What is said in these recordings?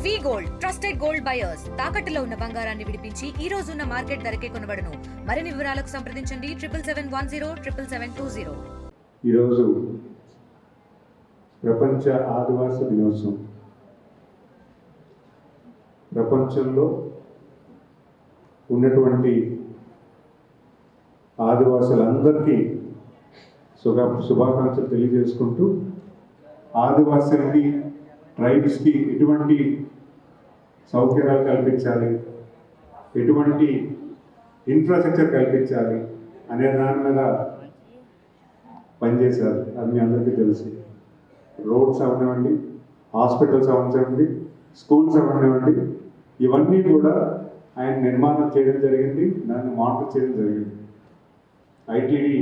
వి gold trusted gold buyers తాకట్టులో ఉన్న బంగారాన్ని విడిపించి ఈ రోజు ఉన్న మార్కెట్ ధరకే కొనబడును. మరిన్ని వివరాలకు సంప్రదించండి 7710 ఈరోజు ప్రపంచ ఆదివాసీ దినోత్సవం. ప్రపంచంలో ఉన్నటువంటి ఆదివాసులందరికీ శుభాకాంక్షలు తెలియజేసుకుంటూ, ఆదివాసులకి ట్రైబ్స్కి ఎటువంటి సౌకర్యాలు కల్పించాలి, ఎటువంటి ఇన్ఫ్రాస్ట్రక్చర్ కల్పించాలి అనే దాని మీద పనిచేశారు. అది మీ అందరికీ తెలుసు. రోడ్స్ అవనివ్వండి, హాస్పిటల్స్ అవనివ్వండి, స్కూల్స్ అవనివ్వండి, ఇవన్నీ కూడా ఆయన నిర్మాణం చేయడం జరిగింది, దాన్ని మానిటర్ చేయడం జరిగింది. ఐటీడీ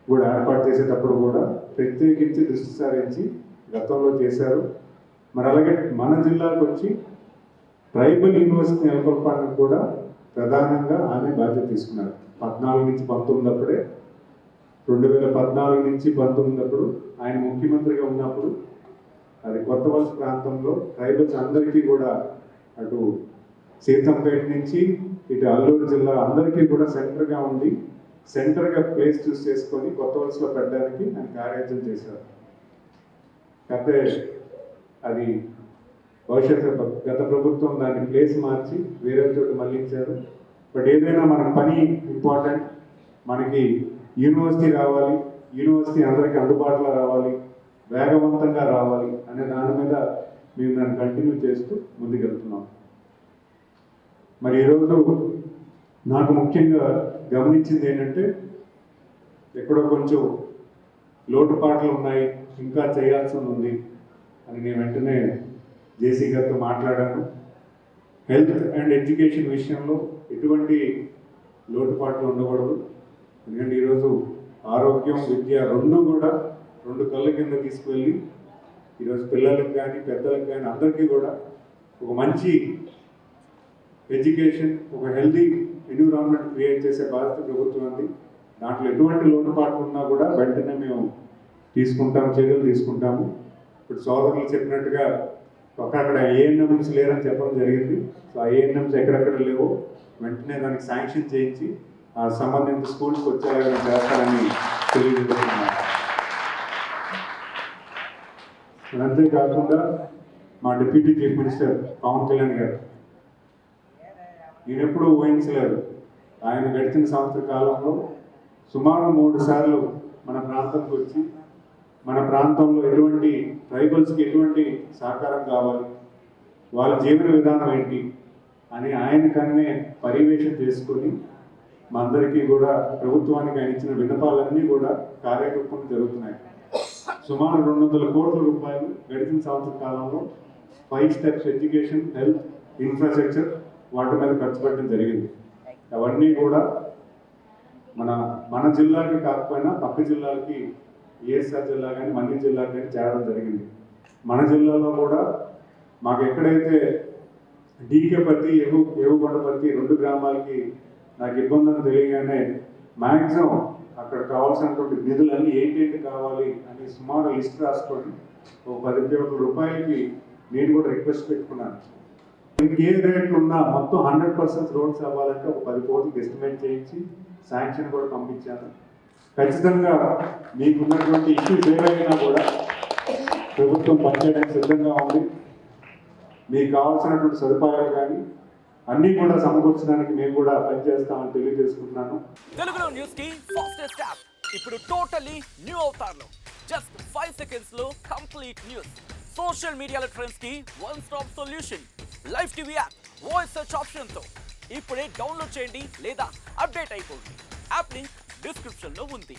కూడా ఏర్పాటు చేసేటప్పుడు కూడా ప్రత్యేకించి దృష్టి సారించి గతంలో చేశారు. మరి అలాగే మన జిల్లాకు వచ్చి ట్రైబల్ యూనివర్సిటీ నెలకొల్పడానికి కూడా ప్రధానంగా ఆమె బాధ్యత తీసుకున్నారు. 14 నుంచి 19 అప్పుడే 2014 నుంచి 19 అప్పుడు ఆయన ముఖ్యమంత్రిగా ఉన్నప్పుడు అది కొత్త వలస ప్రాంతంలో ట్రైబల్స్ అందరికీ కూడా అటు సీతంపేట నుంచి ఇటు అల్లూరు జిల్లా అందరికీ కూడా సెంటర్గా ఉండి, సెంటర్గా ప్లేస్ చూస్ చేసుకొని కొత్త వలసలో పెట్టడానికి ఆయన కార్యాచరణ చేశారు. కాకపోతే అది భవిష్యత్తు గత ప్రభుత్వం దాన్ని ప్లేస్ మార్చి వేరే చోట మళ్ళించారు. బట్ ఏదైనా మనకు పని ఇంపార్టెంట్, మనకి యూనివర్సిటీ రావాలి, యూనివర్సిటీ అందరికీ అందుబాటులో రావాలి, వేగవంతంగా రావాలి అనే దాని మీద మేము దాన్ని కంటిన్యూ చేస్తూ ముందుకెళ్తున్నాం. మరి ఈరోజు నాకు ముఖ్యంగా గమనించింది ఏంటంటే, ఎక్కడో కొంచెం లోటుపాట్లు ఉన్నాయి, ఇంకా చేయాల్సి ఉంది అని నేను వెంటనే జేసీ గారితో మాట్లాడాను. హెల్త్ అండ్ ఎడ్యుకేషన్ విషయంలో ఎటువంటి లోటుపాట్లు ఉండకూడదు. ఎందుకంటే ఈరోజు ఆరోగ్యం, విద్య రెండు కూడా రెండు కళ్ళ కింద తీసుకువెళ్ళి ఈరోజు పిల్లలకు కానీ పెద్దలకు కానీ అందరికీ కూడా ఒక మంచి ఎడ్యుకేషన్, ఒక హెల్తీ ఎన్విరాన్మెంట్ క్రియేట్ చేసే బాధ్యత ప్రభుత్వం ఉంది. దాంట్లో ఎటువంటి లోటుపాట్లు ఉన్నా కూడా వెంటనే మేము చర్యలు తీసుకుంటాము. ఇప్పుడు సోదరులు చెప్పినట్టుగా అక్కడ ఏఎన్ఎంస్ లేరని చెప్పడం జరిగింది. సో ఆ ఏఎన్ఎంస్ ఎక్కడెక్కడ లేవో వెంటనే దానికి శాంక్షన్ చేయించి ఆ సంబంధిత స్కూల్స్కి వచ్చేలాగా చేస్తారని తెలియజేస్తున్నాను. అంతేకాకుండా మా deputy chief minister Pawan Kalyan garu, ఈయన ఎప్పుడూ ఊహించలేదు, ఆయన గడిచిన సంవత్సర కాలంలో సుమారు 3 సార్లు మన ప్రాంతంకి వచ్చి మన ప్రాంతంలో ఎటువంటి ట్రైబల్స్కి ఎటువంటి సహకారం కావాలి, వాళ్ళ జీవన విధానం ఏంటి అని ఆయన కన్నే పర్యవేక్షణ చేసుకొని మా అందరికీ కూడా ప్రభుత్వానికి ఆయన ఇచ్చిన విన్నపాలన్నీ కూడా కార్యరూపం జరుగుతున్నాయి. సుమారు 200 కోట్ల రూపాయలు గడిచిన సంవత్సర కాలంలో 5 స్టెప్స్ ఎడ్యుకేషన్, హెల్త్, ఇన్ఫ్రాస్ట్రక్చర్ వాటి మీద ఖర్చు పెట్టడం జరిగింది. అవన్నీ కూడా మన జిల్లాకి కాకపోయినా పక్క జిల్లాలకి, ఏఎస్ఆర్ జిల్లా కానీ మన్యం జిల్లా కానీ చేరడం జరిగింది. మన జిల్లాలో కూడా మాకు ఎక్కడైతే డీకేపర్తి, ఏవుగొండపర్తి 2 గ్రామాలకి నాకు ఇబ్బందులు తెలియగానే మ్యాక్సిమం అక్కడ కావాల్సినటువంటి నిధులన్నీ ఏంటేంటి కావాలి అని సుమారు లిస్ట్ రాసుకొని ఒక 10 కోట్ల రూపాయలకి నేను కూడా రిక్వెస్ట్ పెట్టుకున్నాను. ఇంకే రేట్లు ఉన్నా మొత్తం 100% రోడ్స్ అవ్వాలంటే ఒక 10 కోట్లకి ఎస్టిమేట్ చేయించి శాంక్షన్ కూడా పంపించాను. ఖచ్చితంగా మీకున్నటువంటి ఇష్యూస్ ఏవైనా కూడా ప్రభుత్వం పనిచేయడానికి సిద్ధంగా ఉంది. మీకు కావాల్సినటువంటి సదుపాయాలు కానీ అన్నీ కూడా సమకూర్చడానికి మేము కూడా పనిచేస్తామని తెలియజేసుకుంటున్నాను. తెలుగులో న్యూస్ కి ఫాస్టెస్ట్ యాప్ ఇప్పుడు టోటల్లీ న్యూ అవతార్లో జస్ట్ 5 సెకండ్స్ లో కంప్లీట్ న్యూస్. సోషల్ మీడియాలో ట్రెండ్స్ కి one stop solution. Live TV app voice search option తో ఇప్పుడే డౌన్లోడ్ చేయండి లేదా అప్డేట్ అయిపోండి. యాప్ లింక్ డిస్క్రిప్షన్ లో ఉంది.